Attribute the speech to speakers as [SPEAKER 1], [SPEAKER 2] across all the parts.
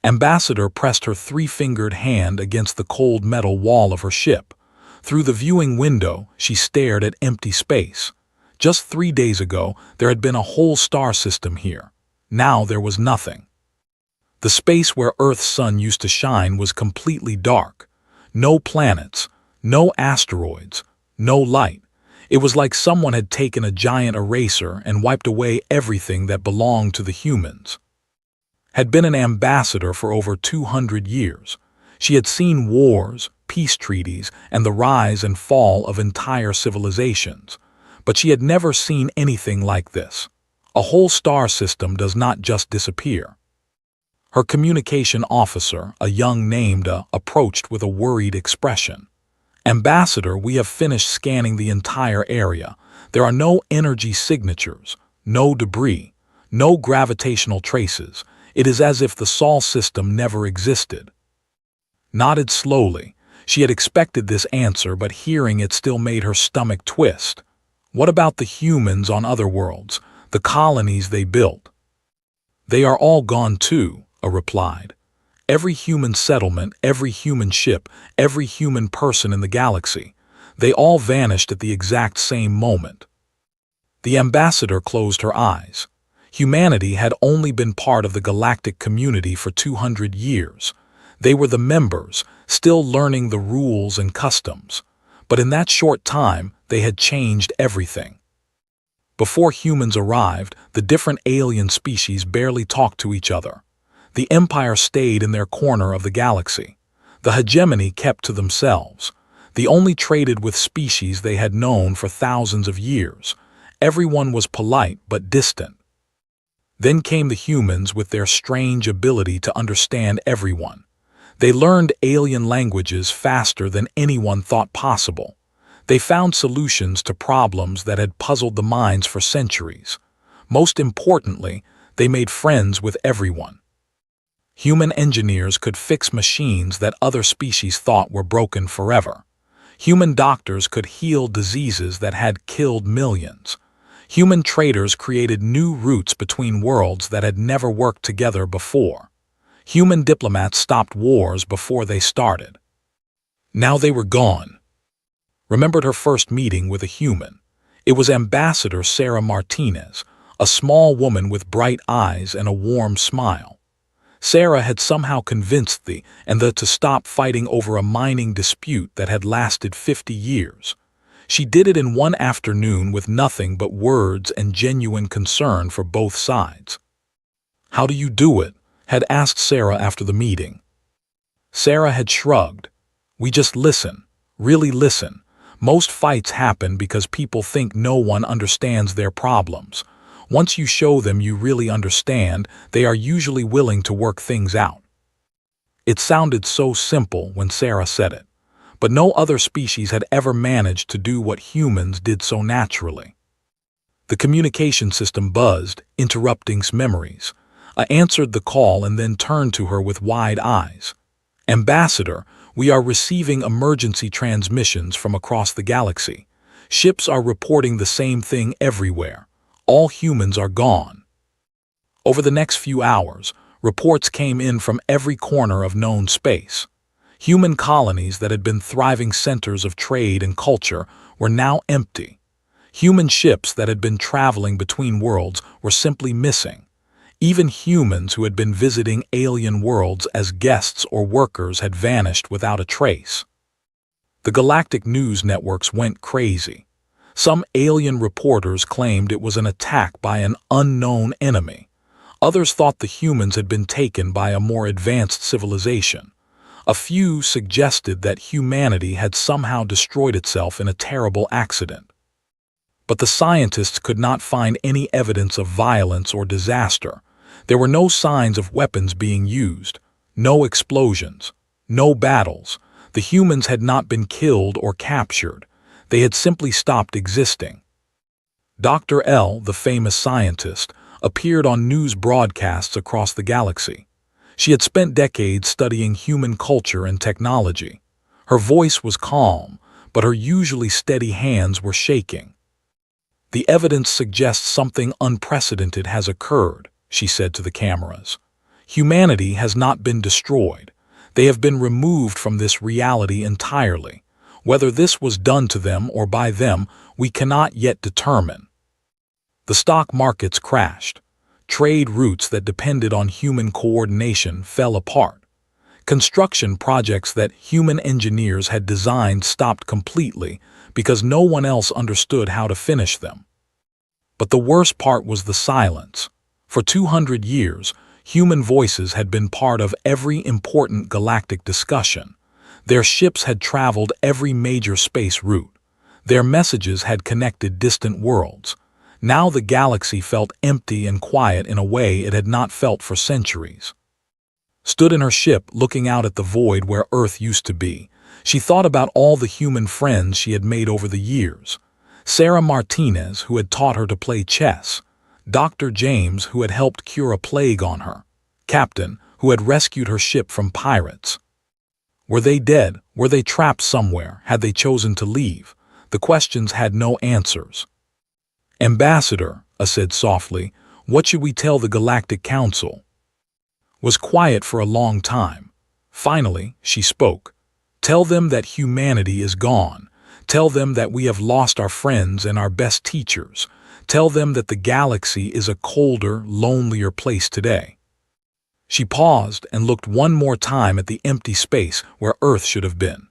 [SPEAKER 1] Ambassador pressed her three-fingered hand against the cold metal wall of her ship. Through the viewing window, she stared at empty space. Just 3 days ago, there had been a whole star system here. Now there was nothing. The space where Earth's sun used to shine was completely dark. No planets, no asteroids, no light. It was like someone had taken a giant eraser and wiped away everything that belonged to the humans. Had been an ambassador for over 200 years. She had seen wars, peace treaties, and the rise and fall of entire civilizations. But she had never seen anything like this. A whole star system does not just disappear. Her communication officer, a young named approached with a worried expression. Ambassador, we have finished scanning the entire area. There are no energy signatures, no debris, no gravitational traces. It is as if the Sol system never existed. Nodded slowly. She had expected this answer, but hearing it still made her stomach twist. What about the humans on other worlds, the colonies they built? They are all gone too, replied. Every human settlement, every human ship, every human person in the galaxy. They all vanished at the exact same moment. The ambassador closed her eyes. Humanity had only been part of the galactic community for 200 years. They were the members, still learning the rules and customs. But in that short time, they had changed everything. Before humans arrived, the different alien species barely talked to each other. The Empire stayed in their corner of the galaxy. The hegemony kept to themselves. They only traded with species they had known for thousands of years. Everyone was polite but distant. Then came the humans with their strange ability to understand everyone. They learned alien languages faster than anyone thought possible. They found solutions to problems that had puzzled the minds for centuries. Most importantly, they made friends with everyone. Human engineers could fix machines that other species thought were broken forever. Human doctors could heal diseases that had killed millions. Human traders created new routes between worlds that had never worked together before. Human diplomats stopped wars before they started. Now they were gone. Remembered her first meeting with a human. It was Ambassador Sarah Martinez, a small woman with bright eyes and a warm smile. Sarah had somehow convinced the to stop fighting over a mining dispute that had lasted 50 years. She did it in one afternoon with nothing but words and genuine concern for both sides. "How do you do it?" had asked Sarah after the meeting. Sarah had shrugged. "We just listen, really listen. Most fights happen because people think no one understands their problems. Once you show them you really understand, they are usually willing to work things out." It sounded so simple when Sarah said it, but no other species had ever managed to do what humans did so naturally. The communication system buzzed, interrupting memories. I answered the call and then turned to her with wide eyes. "Ambassador, we are receiving emergency transmissions from across the galaxy. Ships are reporting the same thing everywhere. All humans are gone." Over the next few hours, reports came in from every corner of known space. Human colonies that had been thriving centers of trade and culture were now empty. Human ships that had been traveling between worlds were simply missing. Even humans who had been visiting alien worlds as guests or workers had vanished without a trace. The galactic news networks went crazy. Some alien reporters claimed it was an attack by an unknown enemy. Others thought the humans had been taken by a more advanced civilization. A few suggested that humanity had somehow destroyed itself in a terrible accident. But the scientists could not find any evidence of violence or disaster. There were no signs of weapons being used, no explosions, no battles. The humans had not been killed or captured. They had simply stopped existing. Dr. L, the famous scientist, appeared on news broadcasts across the galaxy. She had spent decades studying human culture and technology. Her voice was calm, but her usually steady hands were shaking. "The evidence suggests something unprecedented has occurred," she said to the cameras. Humanity has not been destroyed. They have been removed from this reality entirely. Whether this was done to them or by them, we cannot yet determine. The stock markets crashed. Trade routes that depended on human coordination fell apart. Construction projects that human engineers had designed stopped completely because no one else understood how to finish them. But the worst part was the silence. For 200 years, human voices had been part of every important galactic discussion. Their ships had traveled every major space route. Their messages had connected distant worlds. Now the galaxy felt empty and quiet in a way it had not felt for centuries. Stood in her ship, looking out at the void where Earth used to be, she thought about all the human friends she had made over the years. Sarah Martinez, who had taught her to play chess. Dr. James, who had helped cure a plague on her. Captain, who had rescued her ship from pirates. Were they dead? Were they trapped somewhere? Had they chosen to leave? The questions had no answers. "Ambassador," said softly, "what should we tell the Galactic Council?" Was quiet for a long time. Finally, she spoke. "Tell them that humanity is gone. Tell them that we have lost our friends and our best teachers. Tell them that the galaxy is a colder, lonelier place today." She paused and looked one more time at the empty space where Earth should have been.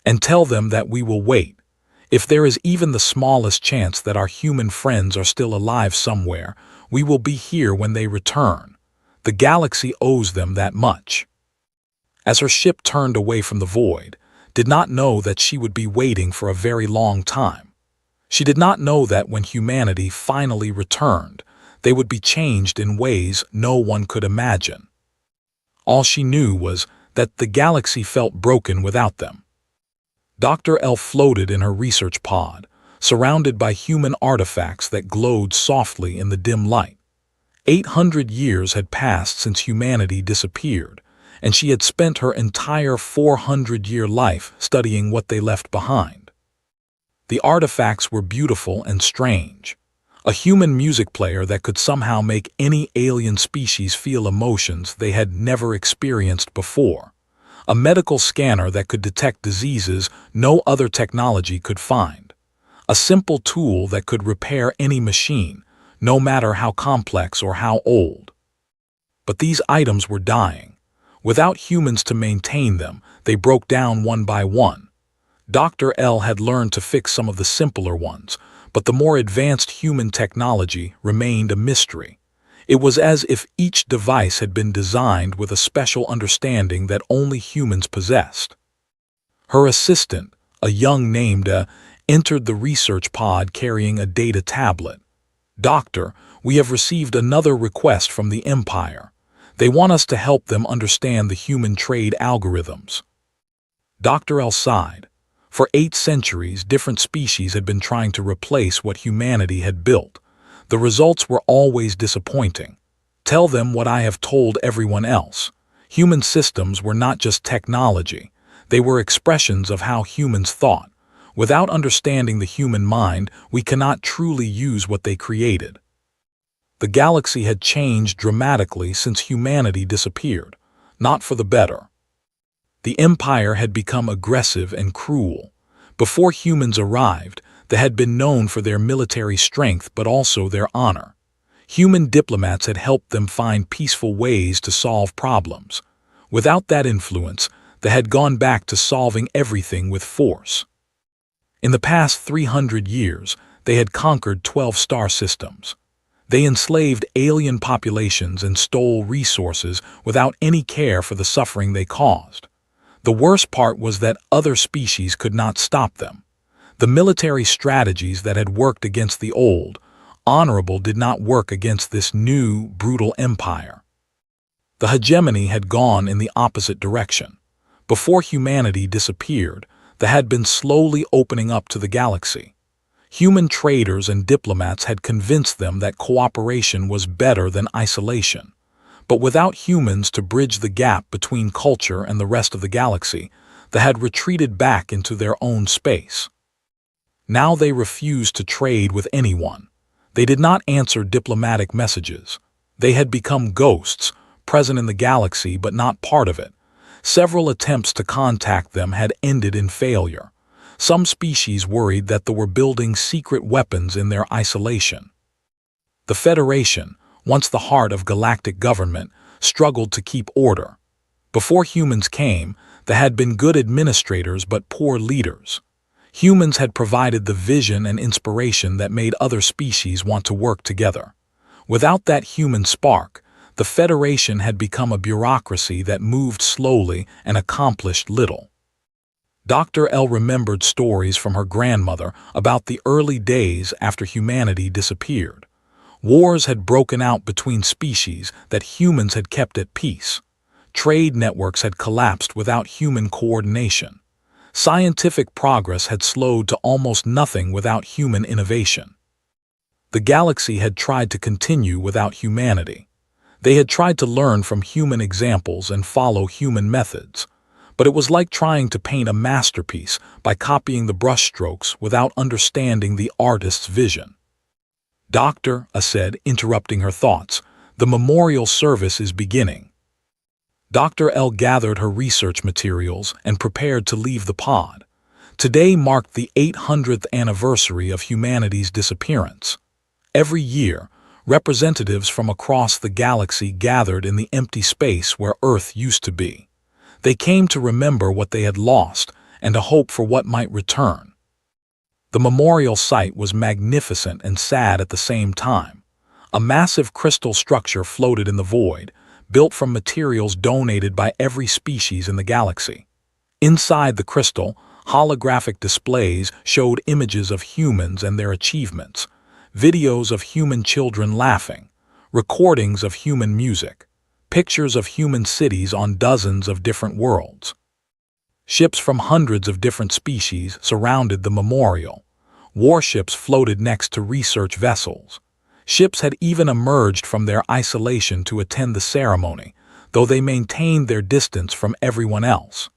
[SPEAKER 1] "And tell them that we will wait. If there is even the smallest chance that our human friends are still alive somewhere, we will be here when they return. The galaxy owes them that much." As her ship turned away from the void, did not know that she would be waiting for a very long time. She did not know that when humanity finally returned, they would be changed in ways no one could imagine. All she knew was that the galaxy felt broken without them. Dr. L floated in her research pod, surrounded by human artifacts that glowed softly in the dim light. 800 years had passed since humanity disappeared, and she had spent her entire 400-year life studying what they left behind. The artifacts were beautiful and strange. A human music player that could somehow make any alien species feel emotions they had never experienced before. A medical scanner that could detect diseases no other technology could find. A simple tool that could repair any machine, no matter how complex or how old. But these items were dying. Without humans to maintain them, they broke down one by one. Dr. L had learned to fix some of the simpler ones, but the more advanced human technology remained a mystery. It was as if each device had been designed with a special understanding that only humans possessed. Her assistant, a young named entered the research pod carrying a data tablet. "Doctor, we have received another request from the Empire. They want us to help them understand the human trade algorithms." Dr. L sighed. For 8 centuries, different species had been trying to replace what humanity had built. The results were always disappointing. "Tell them what I have told everyone else. Human systems were not just technology. They were expressions of how humans thought. Without understanding the human mind, we cannot truly use what they created." The galaxy had changed dramatically since humanity disappeared, not for the better. The Empire had become aggressive and cruel. Before humans arrived, they had been known for their military strength but also their honor. Human diplomats had helped them find peaceful ways to solve problems. Without that influence, they had gone back to solving everything with force. In the past 300 years, they had conquered 12 star systems. They enslaved alien populations and stole resources without any care for the suffering they caused. The worst part was that other species could not stop them. The military strategies that had worked against the old, honorable did not work against this new, brutal empire. The hegemony had gone in the opposite direction. Before humanity disappeared, they had been slowly opening up to the galaxy. Human traders and diplomats had convinced them that cooperation was better than isolation. But without humans to bridge the gap between culture and the rest of the galaxy, they had retreated back into their own space. Now they refused to trade with anyone. They did not answer diplomatic messages. They had become ghosts, present in the galaxy but not part of it. Several attempts to contact them had ended in failure. Some species worried that they were building secret weapons in their isolation. The Federation, once the heart of galactic government, struggled to keep order. Before humans came, there had been good administrators but poor leaders. Humans had provided the vision and inspiration that made other species want to work together. Without that human spark, the Federation had become a bureaucracy that moved slowly and accomplished little. Dr. L remembered stories from her grandmother about the early days after humanity disappeared. Wars had broken out between species that humans had kept at peace. Trade networks had collapsed without human coordination. Scientific progress had slowed to almost nothing without human innovation. The galaxy had tried to continue without humanity. They had tried to learn from human examples and follow human methods. But it was like trying to paint a masterpiece by copying the brushstrokes without understanding the artist's vision. "Doctor," I said, interrupting her thoughts, "the memorial service is beginning." Dr. L gathered her research materials and prepared to leave the pod. Today marked the 800th anniversary of humanity's disappearance. Every year, representatives from across the galaxy gathered in the empty space where Earth used to be. They came to remember what they had lost and to hope for what might return. The memorial site was magnificent and sad at the same time. A massive crystal structure floated in the void, built from materials donated by every species in the galaxy. Inside the crystal, holographic displays showed images of humans and their achievements, videos of human children laughing, recordings of human music, pictures of human cities on dozens of different worlds. Ships from hundreds of different species surrounded the memorial. Warships floated next to research vessels. Ships had even emerged from their isolation to attend the ceremony, though they maintained their distance from everyone else.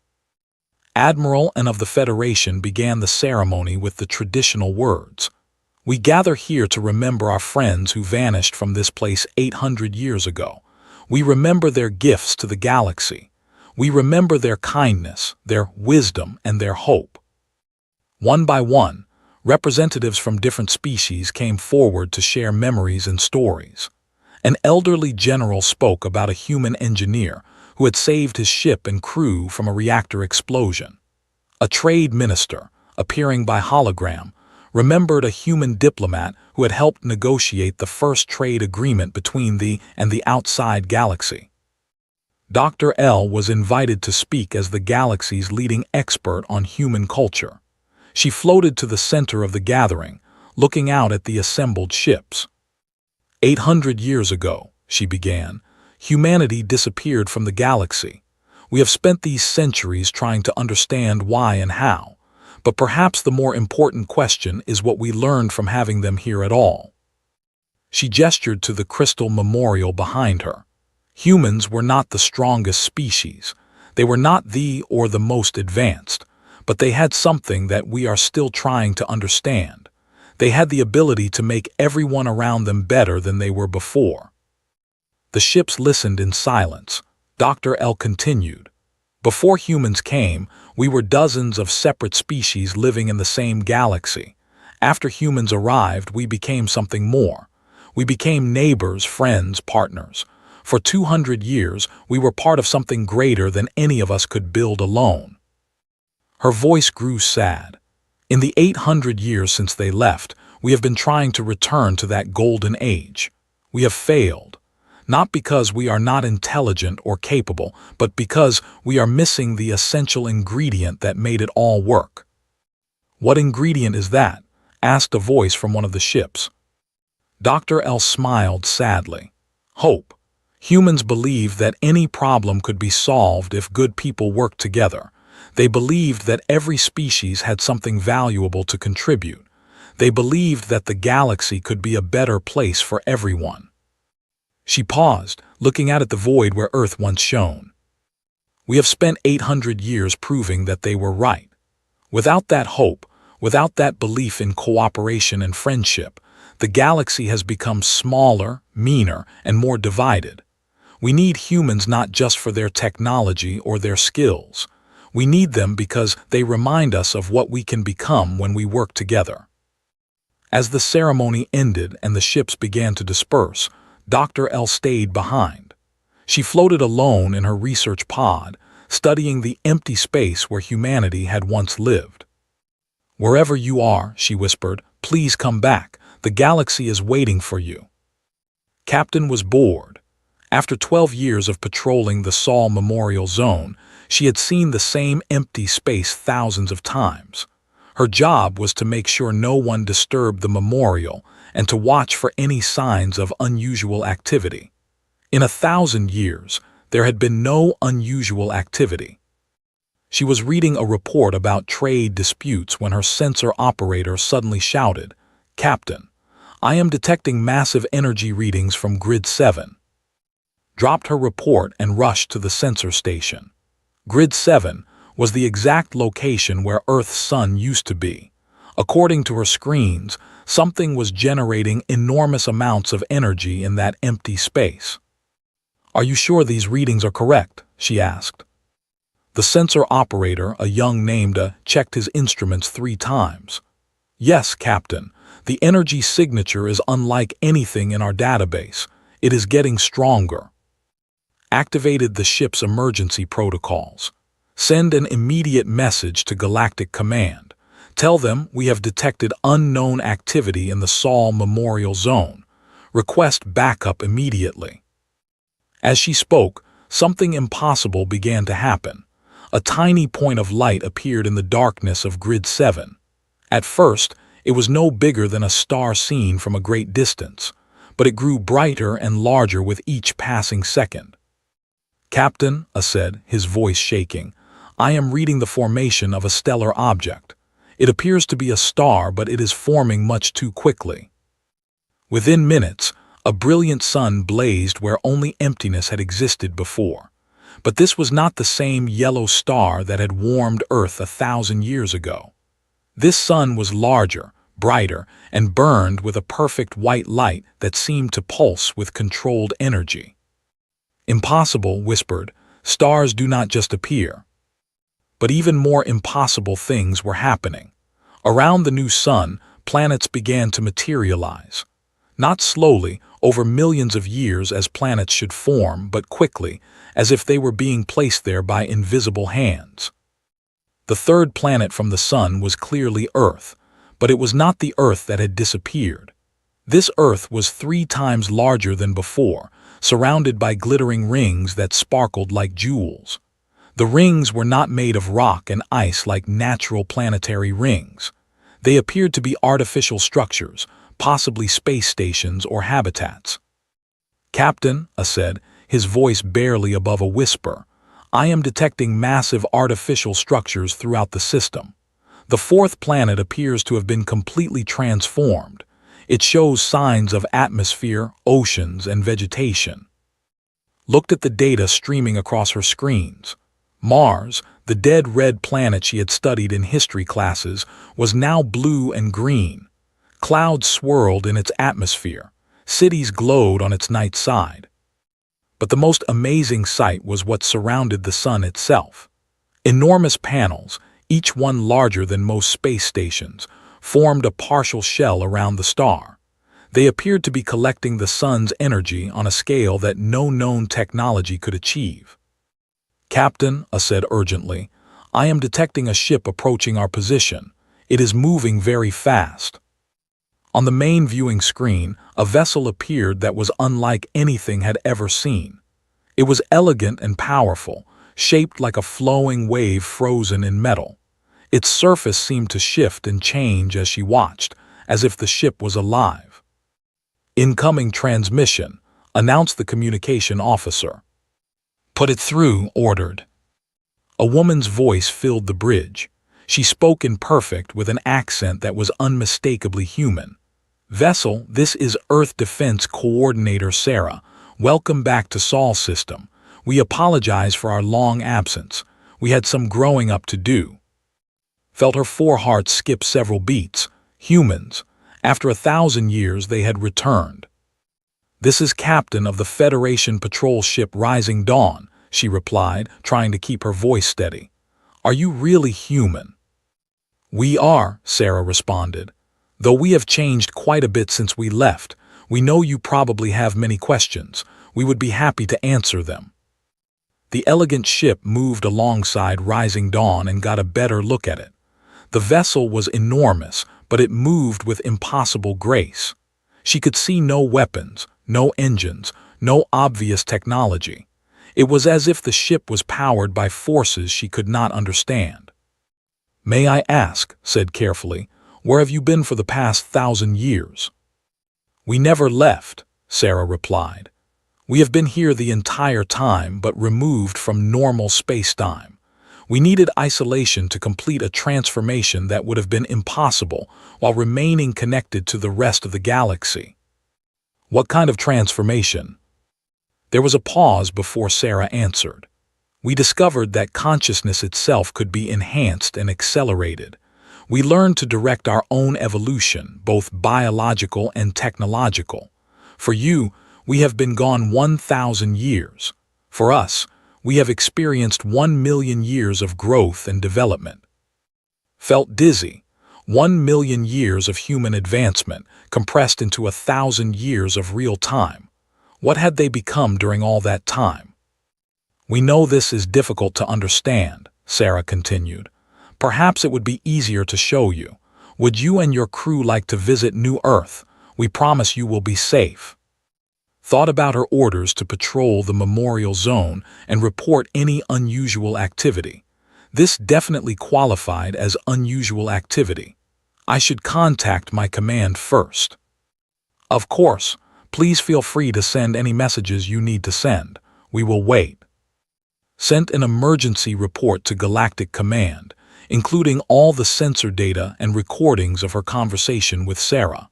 [SPEAKER 1] Admiral and of the Federation began the ceremony with the traditional words, "We gather here to remember our friends who vanished from this place 800 years ago. We remember their gifts to the galaxy. We remember their kindness, their wisdom, and their hope." One by one, representatives from different species came forward to share memories and stories. An elderly general spoke about a human engineer who had saved his ship and crew from a reactor explosion. A trade minister, appearing by hologram, remembered a human diplomat who had helped negotiate the first trade agreement between the and the outside galaxy. Dr. L was invited to speak as the galaxy's leading expert on human culture. She floated to the center of the gathering, looking out at the assembled ships. 800 years ago, she began, humanity disappeared from the galaxy. We have spent these centuries trying to understand why and how, but perhaps the more important question is what we learned from having them here at all. She gestured to the crystal memorial behind her. Humans were not the strongest species. They were not the or the most advanced, but they had something that we are still trying to understand. They had the ability to make everyone around them better than they were before. The ships listened in silence. Dr. L continued. Before humans came, we were dozens of separate species living in the same galaxy. After humans arrived, we became something more. We became neighbors, friends, partners. For 200 years, we were part of something greater than any of us could build alone. Her voice grew sad. In the 800 years since they left, we have been trying to return to that golden age. We have failed. Not because we are not intelligent or capable, but because we are missing the essential ingredient that made it all work. "What ingredient is that?" asked a voice from one of the ships. Dr. L smiled sadly. "Hope. Humans believed that any problem could be solved if good people worked together. They believed that every species had something valuable to contribute. They believed that the galaxy could be a better place for everyone." She paused, looking out at the void where Earth once shone. "We have spent 800 years proving that they were right. Without that hope, without that belief in cooperation and friendship, the galaxy has become smaller, meaner, and more divided. We need humans not just for their technology or their skills. We need them because they remind us of what we can become when we work together. As the ceremony ended and the ships began to disperse, Dr. L stayed behind. She floated alone in her research pod, studying the empty space where humanity had once lived. "Wherever you are," she whispered, "please come back. The galaxy is waiting for you." Captain was bored. After 12 years of patrolling the Sol Memorial Zone, she had seen the same empty space thousands of times. Her job was to make sure no one disturbed the memorial and to watch for any signs of unusual activity. In 1,000 years, there had been no unusual activity. She was reading a report about trade disputes when her sensor operator suddenly shouted, "Captain, I am detecting massive energy readings from Grid 7. Dropped her report and rushed to the sensor station. Grid 7 was the exact location where Earth's sun used to be. According to her screens, something was generating enormous amounts of energy in that empty space. "Are you sure these readings are correct?" she asked. The sensor operator, a young Namda, checked his instruments 3 times. "Yes, Captain. The energy signature is unlike anything in our database. It is getting stronger." Activated the ship's emergency protocols. "Send an immediate message to Galactic Command. Tell them we have detected unknown activity in the Sol Memorial Zone. Request backup immediately." As she spoke, something impossible began to happen. A tiny point of light appeared in the darkness of Grid 7. At first, it was no bigger than a star seen from a great distance, but it grew brighter and larger with each passing second. "Captain," said, his voice shaking, "I am reading the formation of a stellar object. It appears to be a star, but it is forming much too quickly." Within minutes, a brilliant sun blazed where only emptiness had existed before. But this was not the same yellow star that had warmed Earth 1,000 years ago. This sun was larger, brighter, and burned with a perfect white light that seemed to pulse with controlled energy. "Impossible," whispered, "stars do not just appear." But even more impossible things were happening. Around the new sun, planets began to materialize. Not slowly, over millions of years as planets should form, but quickly, as if they were being placed there by invisible hands. The third planet from the sun was clearly Earth, but it was not the Earth that had disappeared. This Earth was 3 times larger than before, surrounded by glittering rings that sparkled like jewels. The rings were not made of rock and ice like natural planetary rings. They appeared to be artificial structures, possibly space stations or habitats. "Captain," said, his voice barely above a whisper, "I am detecting massive artificial structures throughout the system. The 4th planet appears to have been completely transformed. It shows signs of atmosphere, oceans, and vegetation." Looked at the data streaming across her screens. Mars, the dead red planet she had studied in history classes, was now blue and green. Clouds swirled in its atmosphere. Cities glowed on its night side. But the most amazing sight was what surrounded the sun itself. Enormous panels, each one larger than most space stations, formed a partial shell around the star. They appeared to be collecting the sun's energy on a scale that no known technology could achieve. "Captain," said urgently, "I am detecting a ship approaching our position. It is moving very fast." On the main viewing screen, a vessel appeared that was unlike anything had ever seen. It was elegant and powerful, shaped like a flowing wave frozen in metal. Its surface seemed to shift and change as she watched, as if the ship was alive. "Incoming transmission," announced the communication officer. "Put it through," ordered. A woman's voice filled the bridge. She spoke in perfect with an accent that was unmistakably human. "Vessel, this is Earth Defense Coordinator Sarah. Welcome back to Sol System. We apologize for our long absence. We had some growing up to do." Felt her foreheart skip several beats. Humans. After 1,000 years they had returned. "This is captain of the Federation patrol ship Rising Dawn," she replied, trying to keep her voice steady. "Are you really human?" "We are," Sarah responded. "Though we have changed quite a bit since we left, we know you probably have many questions. We would be happy to answer them." The elegant ship moved alongside Rising Dawn and got a better look at it. The vessel was enormous, but it moved with impossible grace. She could see no weapons, no engines, no obvious technology. It was as if the ship was powered by forces she could not understand. "May I ask," said carefully, "where have you been for the past 1,000 years?" "We never left," Sarah replied. "We have been here the entire time, but removed from normal space-time. We needed isolation to complete a transformation that would have been impossible while remaining connected to the rest of the galaxy." "What kind of transformation?" There was a pause before Sarah answered. "We discovered that consciousness itself could be enhanced and accelerated. We learned to direct our own evolution, both biological and technological. For you, we have been gone 1,000 years. For us, we have experienced 1,000,000 years of growth and development." Felt dizzy. 1,000,000 years of human advancement compressed into 1,000 years of real time. What had they become during all that time? "We know this is difficult to understand," Sarah continued. "Perhaps it would be easier to show you. Would you and your crew like to visit New Earth? We promise you will be safe." Thought about her orders to patrol the memorial zone and report any unusual activity. This definitely qualified as unusual activity. "I should contact my command first." "Of course. Please feel free to send any messages you need to send. We will wait." Sent an emergency report to Galactic Command, including all the sensor data and recordings of her conversation with Sarah.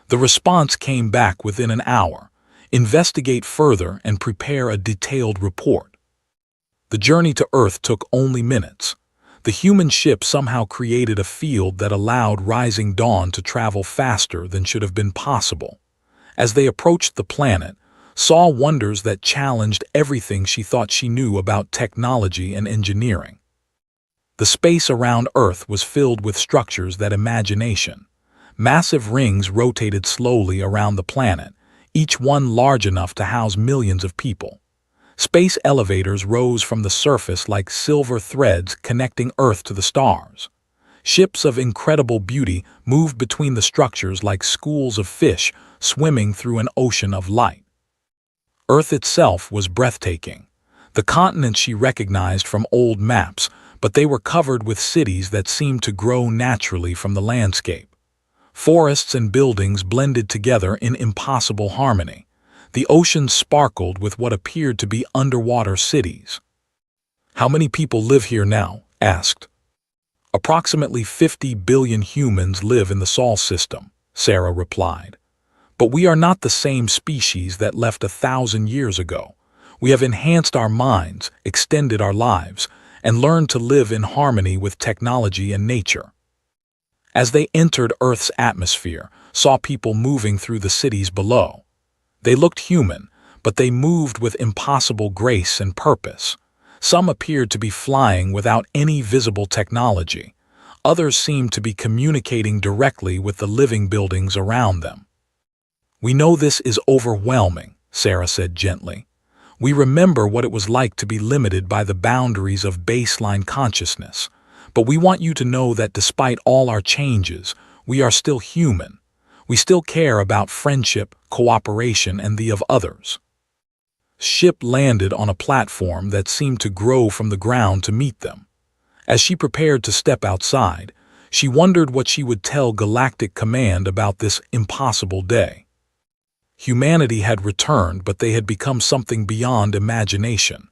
[SPEAKER 1] The response came back within an hour. "Investigate further and prepare a detailed report." The journey to Earth took only minutes. The human ship somehow created a field that allowed Rising Dawn to travel faster than should have been possible. As they approached the planet, saw wonders that challenged everything she thought she knew about technology and engineering. The space around Earth was filled with structures that imagination. Massive rings rotated slowly around the planet, each one large enough to house millions of people. Space elevators rose from the surface like silver threads connecting Earth to the stars. Ships of incredible beauty moved between the structures like schools of fish swimming through an ocean of light. Earth itself was breathtaking. The continents she recognized from old maps, but they were covered with cities that seemed to grow naturally from the landscape. Forests and buildings blended together in impossible harmony. The ocean sparkled with what appeared to be underwater cities. "How many people live here now?" asked. "Approximately 50 billion humans live in the Sol system," Sarah replied. "But we are not the same species that left 1,000 years ago. We have enhanced our minds, extended our lives, and learned to live in harmony with technology and nature." As they entered Earth's atmosphere, saw people moving through the cities below. They looked human, but they moved with impossible grace and purpose. Some appeared to be flying without any visible technology. Others seemed to be communicating directly with the living buildings around them. "We know this is overwhelming," Sarah said gently. "We remember what it was like to be limited by the boundaries of baseline consciousness. But we want you to know that despite all our changes, we are still human. We still care about friendship, cooperation, and the of others." Ship landed on a platform that seemed to grow from the ground to meet them. As she prepared to step outside, she wondered what she would tell Galactic Command about this impossible day. Humanity had returned, but they had become something beyond imagination.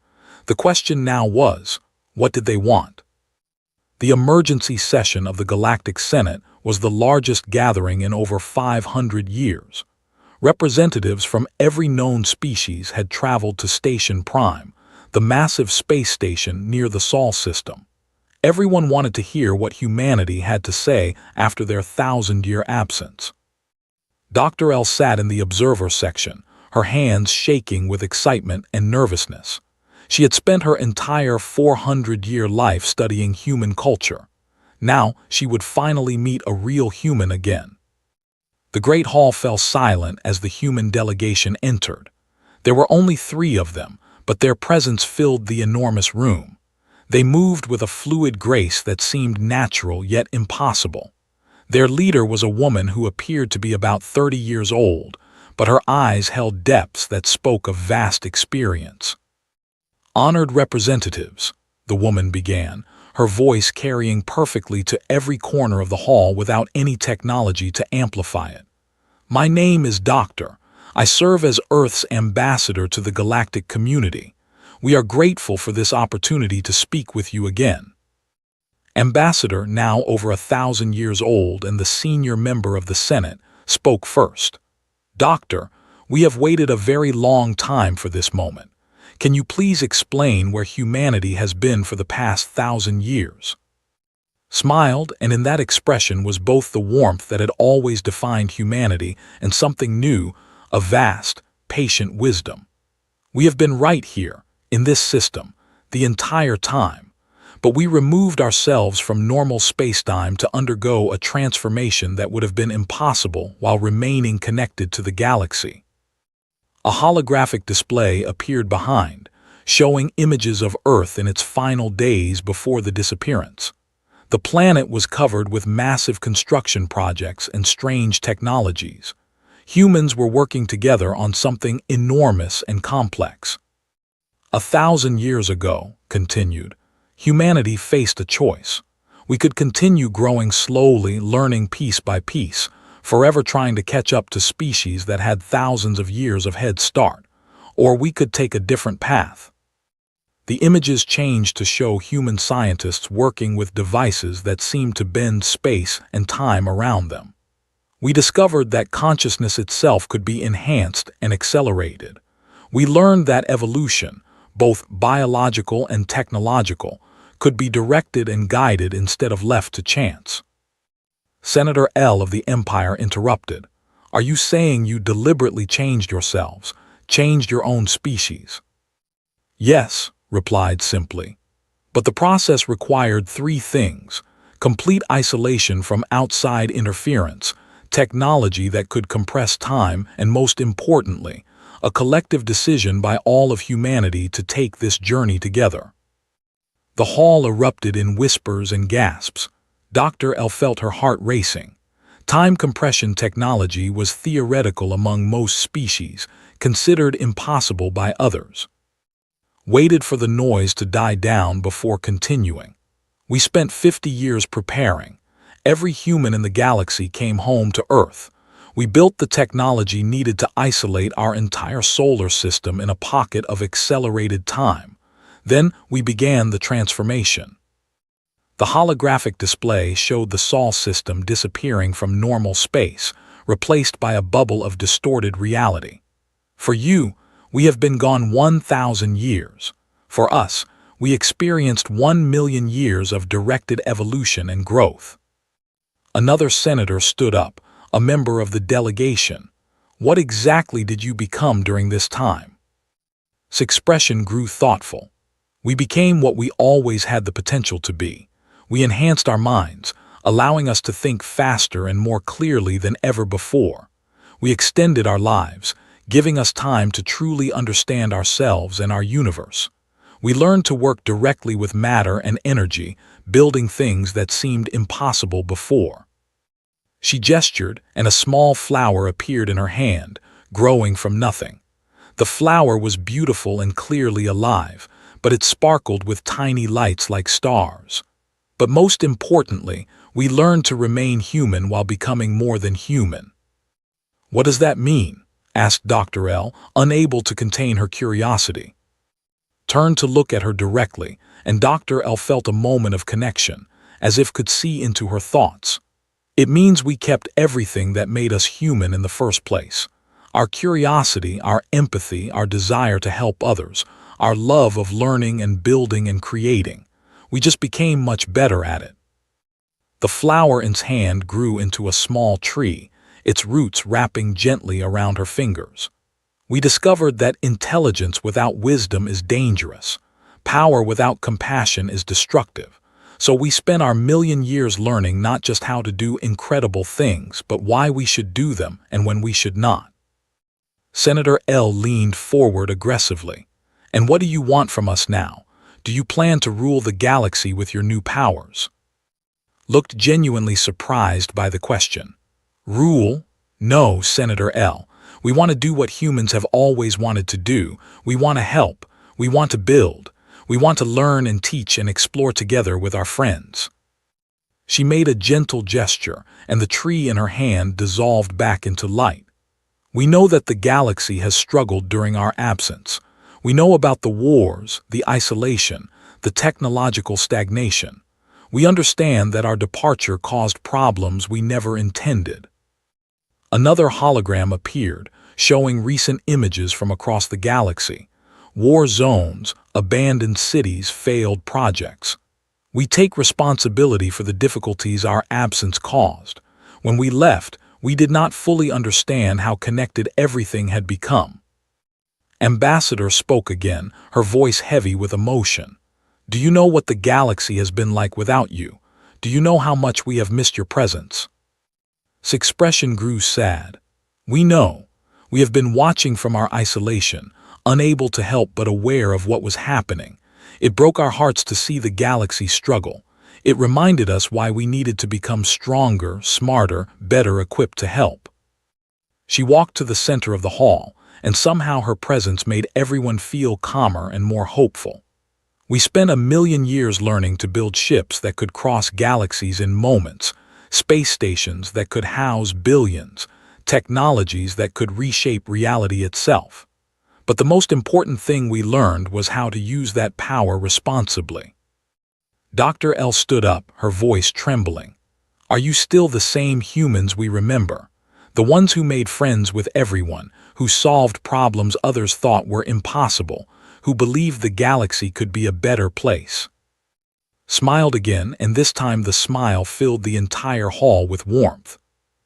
[SPEAKER 1] The question now was, what did they want? The emergency session of the Galactic Senate was the largest gathering in over 500 years. Representatives from every known species had traveled to Station Prime, the massive space station near the Sol system. Everyone wanted to hear what humanity had to say after their 1,000-year absence. Dr. L sat in the observer section, her hands shaking with excitement and nervousness. She had spent her entire 400-year life studying human culture. Now she would finally meet a real human again. The great hall fell silent as the human delegation entered. There were only 3 of them, but their presence filled the enormous room. They moved with a fluid grace that seemed natural yet impossible. Their leader was a woman who appeared to be about 30 years old, but her eyes held depths that spoke of vast experience. "Honored representatives," the woman began, her voice carrying perfectly to every corner of the hall without any technology to amplify it. "My name is Doctor. I serve as Earth's ambassador to the galactic community. We are grateful for this opportunity to speak with you again." Ambassador, now over 1,000 years old and the senior member of the Senate, spoke first. "Doctor, we have waited a very long time for this moment. Can you please explain where humanity has been for the past 1,000 years?" Smiled, and in that expression was both the warmth that had always defined humanity and something new, a vast, patient wisdom. "We have been right here, in this system, the entire time. But we removed ourselves from normal spacetime to undergo a transformation that would have been impossible while remaining connected to the galaxy." A holographic display appeared behind, showing images of Earth in its final days before the disappearance. The planet was covered with massive construction projects and strange technologies. Humans were working together on something enormous and complex. "1,000 years ago," continued, "humanity faced a choice. We could continue growing slowly, learning piece by piece, forever trying to catch up to species that had thousands of years of head start, or we could take a different path." The images changed to show human scientists working with devices that seemed to bend space and time around them. "We discovered that consciousness itself could be enhanced and accelerated. We learned that evolution, both biological and technological, could be directed and guided instead of left to chance." Senator L of the Empire interrupted. "Are you saying you deliberately changed yourselves, changed your own species?" "Yes," replied simply. "But the process required 3 things: complete isolation from outside interference, technology that could compress time, and most importantly, a collective decision by all of humanity to take this journey together." The hall erupted in whispers and gasps. Dr. L felt her heart racing. Time compression technology was theoretical among most species, considered impossible by others. Waited for the noise to die down before continuing. "We spent 50 years preparing. Every human in the galaxy came home to Earth. We built the technology needed to isolate our entire solar system in a pocket of accelerated time. Then we began the transformation." The holographic display showed the Sol system disappearing from normal space, replaced by a bubble of distorted reality. "For you, we have been gone 1,000 years. For us, we experienced 1,000,000 years of directed evolution and growth." Another senator stood up, a member of the delegation. "What exactly did you become during this time?" His expression grew thoughtful. "We became what we always had the potential to be. We enhanced our minds, allowing us to think faster and more clearly than ever before. We extended our lives, giving us time to truly understand ourselves and our universe. We learned to work directly with matter and energy, building things that seemed impossible before." She gestured, and a small flower appeared in her hand, growing from nothing. The flower was beautiful and clearly alive, but it sparkled with tiny lights like stars. "But most importantly, we learned to remain human while becoming more than human." "What does that mean?" asked Dr. L, unable to contain her curiosity. Turned to look at her directly, and Dr. L felt a moment of connection, as if could see into her thoughts. "It means we kept everything that made us human in the first place. Our curiosity, our empathy, our desire to help others, our love of learning and building and creating. We just became much better at it." The flower in his hand grew into a small tree, its roots wrapping gently around her fingers. We discovered that intelligence without wisdom is dangerous. Power without compassion is destructive. So we spent our million years learning not just how to do incredible things, but why we should do them and when we should not. Senator L leaned forward aggressively. And what do you want from us now? Do you plan to rule the galaxy with your new powers? Looked genuinely surprised by the question. Rule? No, Senator L. We want to do what humans have always wanted to do. We want to help. We want to build. We want to learn and teach and explore together with our friends. She made a gentle gesture, and the tree in her hand dissolved back into light. We know that the galaxy has struggled during our absence. We know about the wars, the isolation, the technological stagnation. We understand that our departure caused problems we never intended. Another hologram appeared, showing recent images from across the galaxy. War zones, abandoned cities, failed projects. We take responsibility for the difficulties our absence caused. When we left, we did not fully understand how connected everything had become. Ambassador spoke again, her voice heavy with emotion. Do you know what the galaxy has been like without you? Do you know how much we have missed your presence? His expression grew sad. We know. We have been watching from our isolation, unable to help but aware of what was happening. It broke our hearts to see the galaxy struggle. It reminded us why we needed to become stronger, smarter, better equipped to help. She walked to the center of the hall, and somehow her presence made everyone feel calmer and more hopeful. We spent a million years learning to build ships that could cross galaxies in moments, space stations that could house billions, technologies that could reshape reality itself. But the most important thing we learned was how to use that power responsibly. Dr. L stood up, her voice trembling. Are you still the same humans we remember? The ones who made friends with everyone, who solved problems others thought were impossible, who believed the galaxy could be a better place. Smiled again, and this time the smile filled the entire hall with warmth.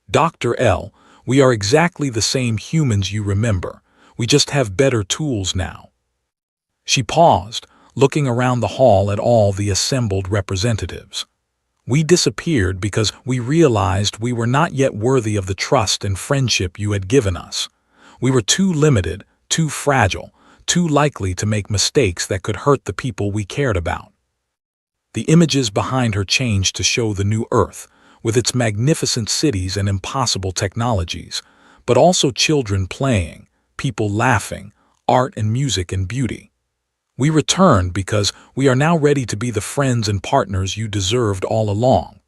[SPEAKER 1] Dr. L, we are exactly the same humans you remember. We just have better tools now. She paused, looking around the hall at all the assembled representatives. We disappeared because we realized we were not yet worthy of the trust and friendship you had given us. We were too limited, too fragile, too likely to make mistakes that could hurt the people we cared about. The images behind her changed to show the new Earth, with its magnificent cities and impossible technologies, but also children playing, people laughing, art and music and beauty. We returned because we are now ready to be the friends and partners you deserved all along.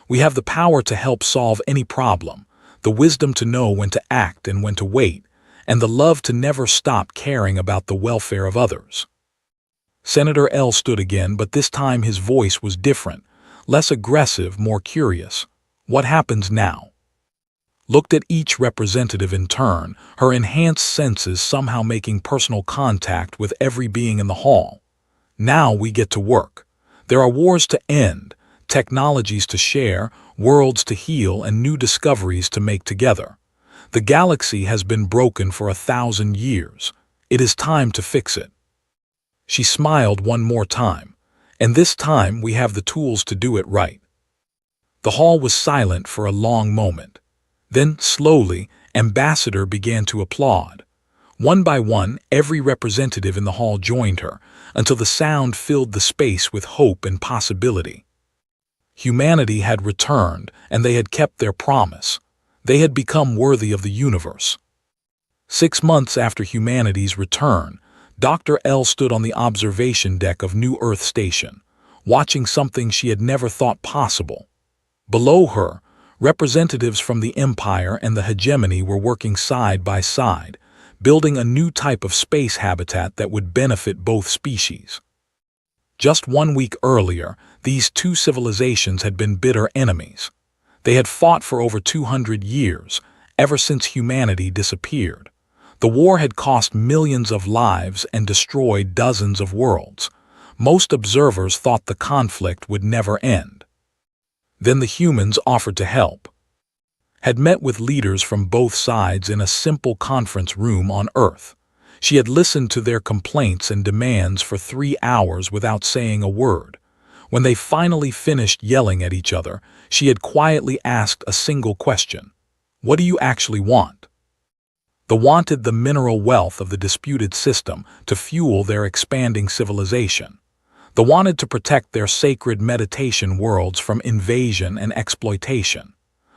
[SPEAKER 1] We have the power to help solve any problem, the wisdom to know when to act and when to wait, and the love to never stop caring about the welfare of others. Senator L stood again, but this time his voice was different, less aggressive, more curious. What happens now? Looked at each representative in turn, her enhanced senses somehow making personal contact with every being in the hall. Now we get to work. There are wars to end, technologies to share, worlds to heal, and new discoveries to make together. The galaxy has been broken for 1,000 years. It is time to fix it. She smiled one more time, and this time we have the tools to do it right. The hall was silent for a long moment. Then, slowly, Ambassador began to applaud. One by one, every representative in the hall joined her, until the sound filled the space with hope and possibility. Humanity had returned, and they had kept their promise. They had become worthy of the universe. 6 months after humanity's return, Dr. L stood on the observation deck of New Earth Station, watching something she had never thought possible. Below her, representatives from the Empire and the hegemony were working side by side, building a new type of space habitat that would benefit both species. Just 1 week earlier, these two civilizations had been bitter enemies. They had fought for over 200 years, ever since humanity disappeared. The war had cost millions of lives and destroyed dozens of worlds. Most observers thought the conflict would never end. Then the humans offered to help. had met with leaders from both sides in a simple conference room on Earth. She had listened to their complaints and demands for 3 hours without saying a word. When they finally finished yelling at each other, she had quietly asked a single question. What do you actually want? They wanted the mineral wealth of the disputed system to fuel their expanding civilization. They wanted to protect their sacred meditation worlds from invasion and exploitation.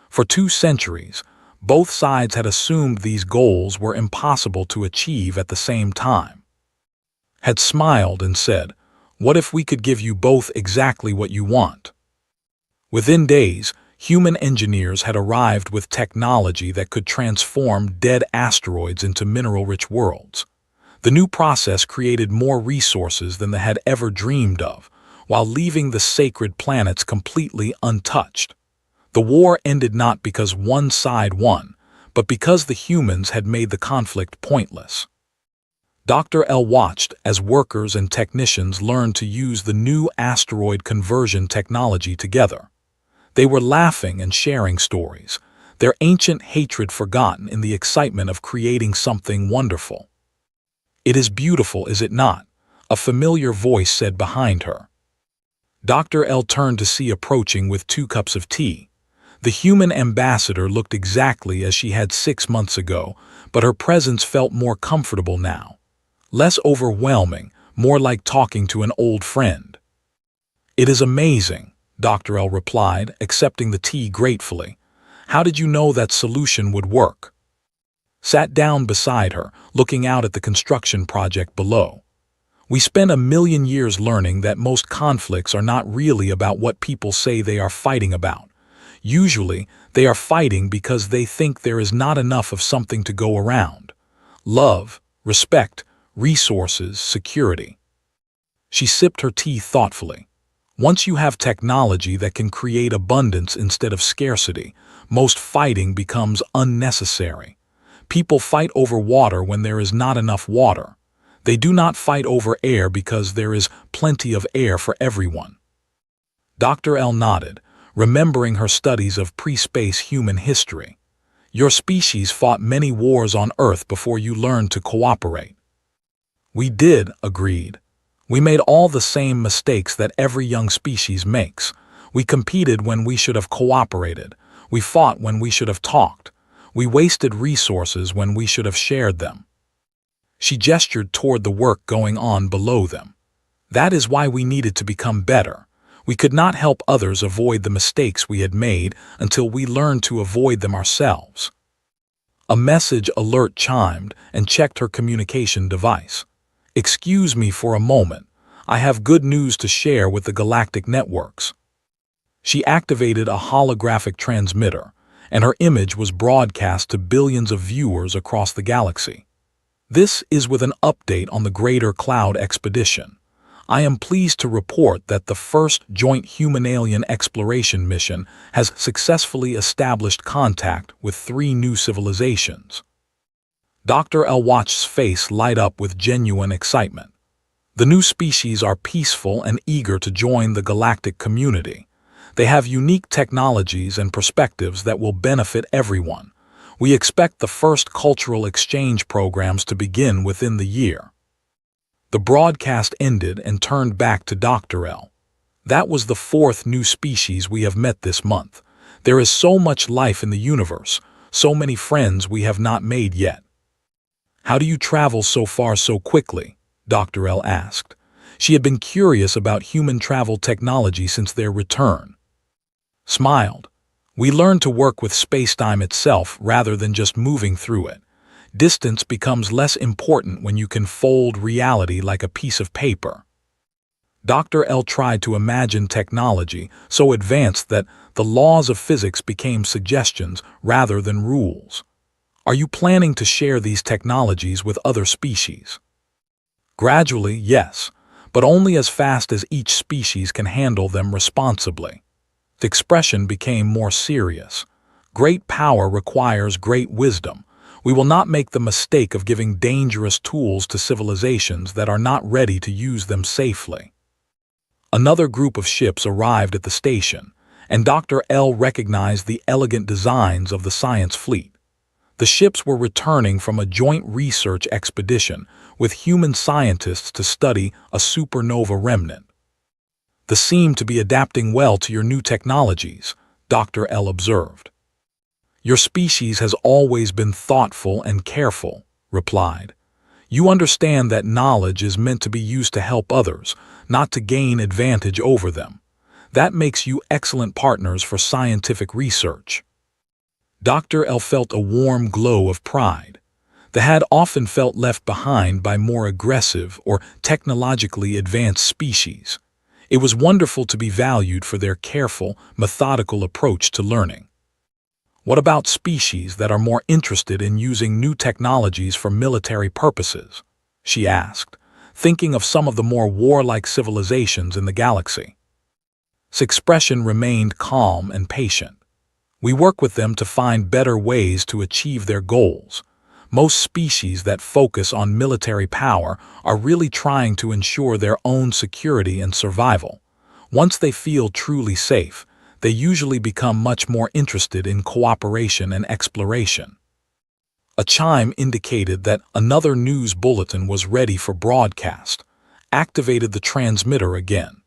[SPEAKER 1] For 2 centuries, both sides had assumed these goals were impossible to achieve at the same time. Had smiled and said, "What if we could give you both exactly what you want?" Within days, human engineers had arrived with technology that could transform dead asteroids into mineral-rich worlds. The new process created more resources than they had ever dreamed of, while leaving the sacred planets completely untouched. The war ended not because one side won, but because the humans had made the conflict pointless. Dr. L watched as workers and technicians learned to use the new asteroid conversion technology together. They were laughing and sharing stories, their ancient hatred forgotten in the excitement of creating something wonderful. "It is beautiful, is it not?" a familiar voice said behind her. Dr. L turned to see approaching with 2 cups of tea. The human ambassador looked exactly as she had 6 months ago, but her presence felt more comfortable now. Less overwhelming, more like talking to an old friend. "It is amazing," Dr. L replied, accepting the tea gratefully. "How did you know that solution would work?" Sat down beside her, looking out at the construction project below. "We spent 1,000,000 years learning that most conflicts are not really about what people say they are fighting about. Usually, they are fighting because they think there is not enough of something to go around. Love, respect, resources, security." She sipped her tea thoughtfully. Once you have technology that can create abundance instead of scarcity, most fighting becomes unnecessary. People fight over water when there is not enough water. They do not fight over air because there is plenty of air for everyone. Dr. L nodded, remembering her studies of pre-space human history. "Your species fought many wars on Earth before you learned to cooperate." "We did," agreed. "We made all the same mistakes that every young species makes. We competed when we should have cooperated. We fought when we should have talked. We wasted resources when we should have shared them." She gestured toward the work going on below them. "That is why we needed to become better. We could not help others avoid the mistakes we had made until we learned to avoid them ourselves." A message alert chimed and checked her communication device. "Excuse me for a moment. I have good news to share with the galactic networks." She activated a holographic transmitter, and her image was broadcast to billions of viewers across the galaxy. "This is with an update on the Greater Cloud Expedition. I am pleased to report that the first joint human-alien exploration mission has successfully established contact with 3 new civilizations." Dr. Elwatch's face light up with genuine excitement. The new species are peaceful and eager to join the galactic community. They have unique technologies and perspectives that will benefit everyone. We expect the first cultural exchange programs to begin within the year. The broadcast ended and turned back to Dr. L. "That was the 4th new species we have met this month. There is so much life in the universe, so many friends we have not made yet." "How do you travel so far so quickly?" Dr. L asked. She had been curious about human travel technology since their return. Smiled. "We learn to work with space-time itself rather than just moving through it. Distance becomes less important when you can fold reality like a piece of paper." Dr. L tried to imagine technology so advanced that the laws of physics became suggestions rather than rules. "Are you planning to share these technologies with other species?" "Gradually, yes, but only as fast as each species can handle them responsibly." The expression became more serious. "Great power requires great wisdom. We will not make the mistake of giving dangerous tools to civilizations that are not ready to use them safely." Another group of ships arrived at the station, and Dr. L recognized the elegant designs of the science fleet. The ships were returning from a joint research expedition with human scientists to study a supernova remnant. "They seem to be adapting well to your new technologies," Dr. L observed. "Your species has always been thoughtful and careful," replied. "You understand that knowledge is meant to be used to help others, not to gain advantage over them. That makes you excellent partners for scientific research." Dr. L felt a warm glow of pride. They had often felt left behind by more aggressive or technologically advanced species. It was wonderful to be valued for their careful, methodical approach to learning. "What about species that are more interested in using new technologies for military purposes?" she asked, thinking of some of the more warlike civilizations in the galaxy. His expression remained calm and patient. "We work with them to find better ways to achieve their goals. Most species that focus on military power are really trying to ensure their own security and survival. Once they feel truly safe, they usually become much more interested in cooperation and exploration." A chime indicated that another news bulletin was ready for broadcast. Activated the transmitter again.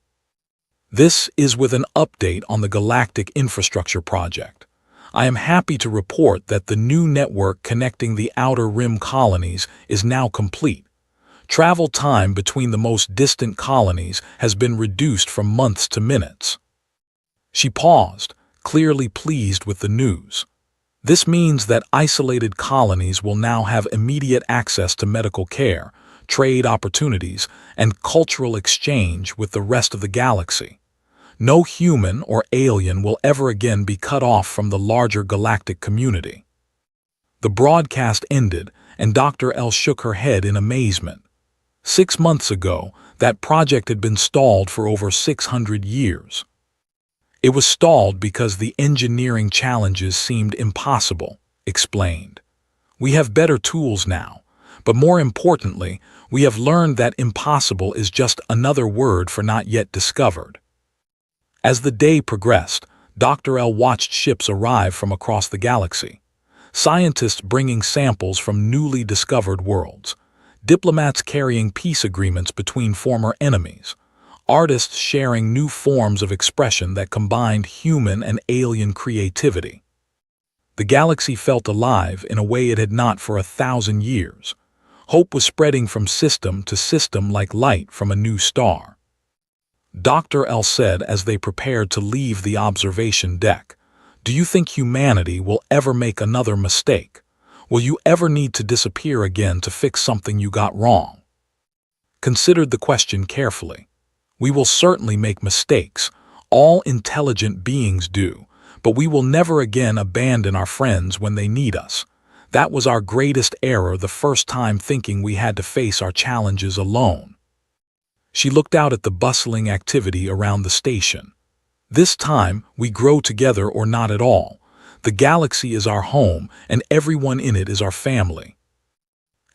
[SPEAKER 1] "This is with an update on the Galactic Infrastructure Project. I am happy to report that the new network connecting the Outer Rim colonies is now complete. Travel time between the most distant colonies has been reduced from months to minutes." She paused, clearly pleased with the news. "This means that isolated colonies will now have immediate access to medical care, trade opportunities, and cultural exchange with the rest of the galaxy. No human or alien will ever again be cut off from the larger galactic community." The broadcast ended, and Dr. L shook her head in amazement. 6 months ago, that project had been stalled for over 600 years. "It was stalled because the engineering challenges seemed impossible," explained. "We have better tools now, but more importantly, we have learned that impossible is just another word for not yet discovered." As the day progressed, Dr. L watched ships arrive from across the galaxy. Scientists bringing samples from newly discovered worlds, diplomats carrying peace agreements between former enemies, artists sharing new forms of expression that combined human and alien creativity. The galaxy felt alive in a way it had not for 1,000 years. Hope was spreading from system to system like light from a new star. Dr. L said as they prepared to leave the observation deck, "Do you think humanity will ever make another mistake? Will you ever need to disappear again to fix something you got wrong?" Considered the question carefully. "We will certainly make mistakes. All intelligent beings do, but we will never again abandon our friends when they need us. That was our greatest error the first time, thinking we had to face our challenges alone." She looked out at the bustling activity around the station. "This time, we grow together or not at all. The galaxy is our home, and everyone in it is our family."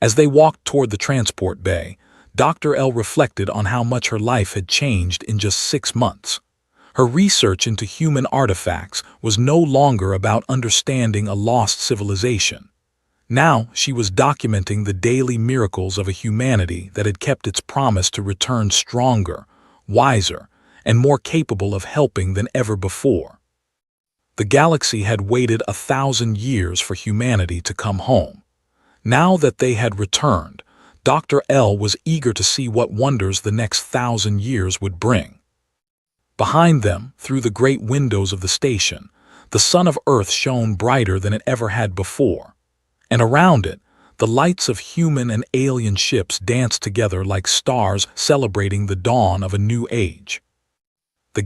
[SPEAKER 1] As they walked toward the transport bay, Dr. L reflected on how much her life had changed in just 6 months. Her research into human artifacts was no longer about understanding a lost civilization. Now she was documenting the daily miracles of a humanity that had kept its promise to return stronger, wiser, and more capable of helping than ever before. The galaxy had waited 1,000 years for humanity to come home. Now that they had returned, Dr. L was eager to see what wonders the next 1,000 years would bring. Behind them, through the great windows of the station, the sun of Earth shone brighter than it ever had before. And around it, the lights of human and alien ships danced together like stars celebrating the dawn of a new age. The